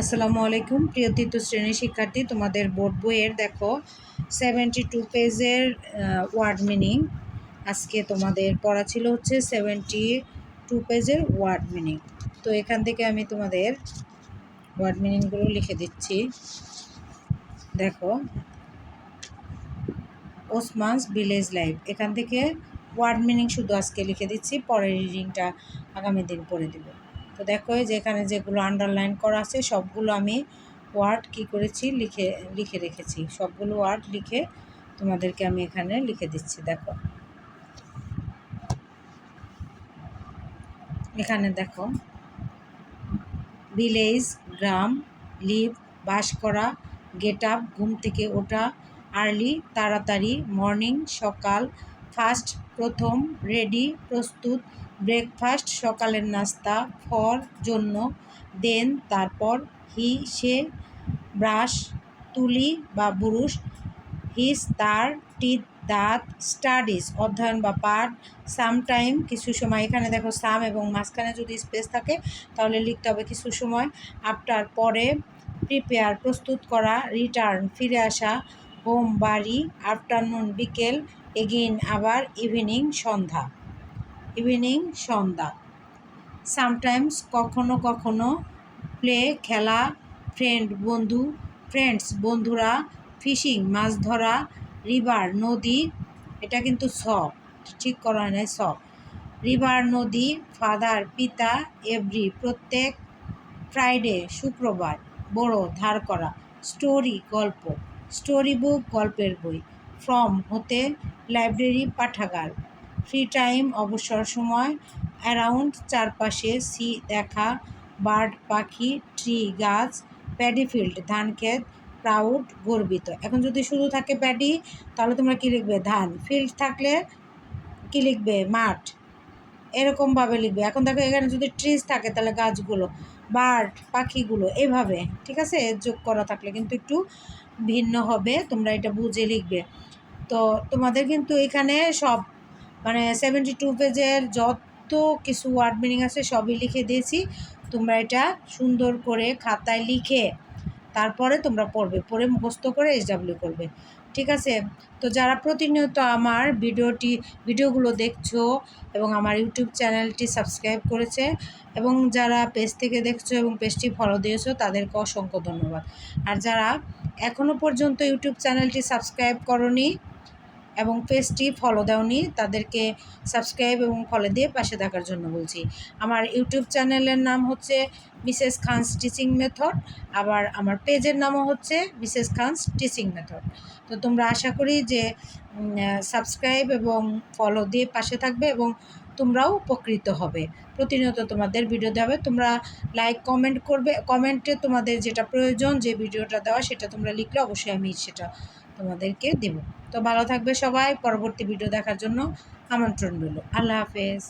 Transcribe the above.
আসসালামু আলাইকুম প্রিয় তৃতীয় শ্রেণীর শিক্ষার্থী, তোমাদের বোর্ড বইয়ের দেখো 72 পেজের ওয়ার্ড মিনিং। আজকে তোমাদের পড়া ছিল হচ্ছে 72 পেজের ওয়ার্ড মিনিং। তো এখান থেকে আমি তোমাদের ওয়ার্ড মিনিংগুলো লিখে দিচ্ছি। দেখো, ওসমানস ভিলেজ লাইফ, এখান থেকে ওয়ার্ড মিনিং শুধু আজকে লিখে দিচ্ছি, পরের রিডিংটা আগামী দিন পড়ে দেব। তো দেখো, যেখানে যেগুলো আন্ডারলাইন করা আছে সবগুলো আমি ওয়ার্ড কি করেছি লিখে রেখেছি। সবগুলো ওয়ার্ড লিখে তোমাদেরকে আমি এখানে লিখে দিচ্ছি। দেখো, এখানে দেখো, ভিলেজ গ্রাম, লিভ বাস করা, গেট আপ ঘুম থেকে ওঠা, আর্লি তাড়াতাড়ি, মর্নিং সকাল, ফার্স্ট প্রথম, রেডি প্রস্তুত, ব্রেকফাস্ট সকালের নাস্তা, ফর জন্য, দেন তারপর, হি সে, ব্রাশ তুলি বা বুরুশ, হিস তার, টিথ দাঁত, স্টাডিজ অধ্যয়ন বা পাঠ, সামটাইম কিছু সময়, এখানে দেখো সাম এবং মাঝখানে যদি স্পেস থাকে তাহলে লিখতে হবে কিছু সময়, আফটার পরে, প্রিপেয়ার প্রস্তুত করা, রিটার্ন ফিরে আসা, হোম বাড়ি, আফটারনুন বিকেল, এগেইন আবার, ইভিনিং সন্ধ্যা, সামটাইমস কখনো কখনো, প্লে খেলা, ফ্রেন্ড বন্ধু, ফ্রেন্ডস বন্ধুরা, ফিশিং মাছ ধরা, রিভার নদী, এটা কিন্তু ঠিক করা হয় না, রিভার নদী, ফাদার পিতা, এভরি প্রত্যেক, ফ্রাইডে শুক্রবার, বড় ধার করা, স্টোরি গল্প, স্টোরি বুক গল্পের বই, ফ্রম হতে, লাইব্রেরি পাঠাগার, ফ্রি টাইম অবসর সময়, অ্যারাউন্ড চারপাশে, সি দেখা, বার্ড পাখি, ট্রি গাছ, প্যাডি ফিল্ড ধান ক্ষেত, প্রাউড গর্বিত। এখন যদি শুধু থাকে প্যাডি তাহলে তোমরা কী লিখবে? ধান। ফিল্ড থাকলে কী লিখবে? মাঠ। এরকমভাবে লিখবে। এখন দেখো, এখানে যদি ট্রিজ থাকে তাহলে গাছগুলো, বার্ড পাখিগুলো, এভাবে। ঠিক আছে, যোগ করা থাকলে কিন্তু একটু ভিন্ন হবে, তোমরা এটা বুঝে লিখবে। তো তোমাদের কিন্তু এখানে সব 72 পেজের যত কিছু ওয়ার্ড মিনিং আছে সবই লিখে দিয়েছি। তোমরা এটা সুন্দর করে খাতায় লিখে তারপরে তোমরা পড়ে মুখস্থ করে SW করবে। ঠিক আছে, তো যারা প্রতিনিয়ত আমার ভিডিওগুলো দেখছো এবং আমার ইউটিউব চ্যানেলটি সাবস্ক্রাইব করেছে এবং যারা পেজ থেকে দেখছো এবং পেজটি ফলো দিয়েছো তাদেরকে অসংখ্য ধন্যবাদ। আর যারা এখনও পর্যন্ত ইউটিউব চ্যানেলটি সাবস্ক্রাইব করোনি এবং পেজটি ফলো দাওনি তাদেরকে সাবস্ক্রাইব এবং ফলো দিয়ে পাশে থাকার জন্য বলছি। আমার ইউটিউব চ্যানেলের নাম হচ্ছে মিসেস খানস টিচিং মেথড, আবার আমার পেজের নামও হচ্ছে মিসেস খানস টিচিং মেথড। তো তোমরা আশা করি যে সাবস্ক্রাইব এবং ফলো দিয়ে পাশে থাকবে এবং তোমরাও উপকৃত হবে। প্রতিনিয়ত তোমাদের ভিডিও দেওয়া হবে, তোমরা লাইক কমেন্ট করবে, কমেন্টে তোমাদের যেটা প্রয়োজন যে ভিডিওটা দেওয়া সেটা তোমরা লিখলে অবশ্যই আমি সেটা তোমাদেরকে দেব। তো ভালো থাকবে সবাই, পরবর্তী ভিডিও দেখার জন্য আমন্ত্রণ রইল। আল্লাহ হাফেজ।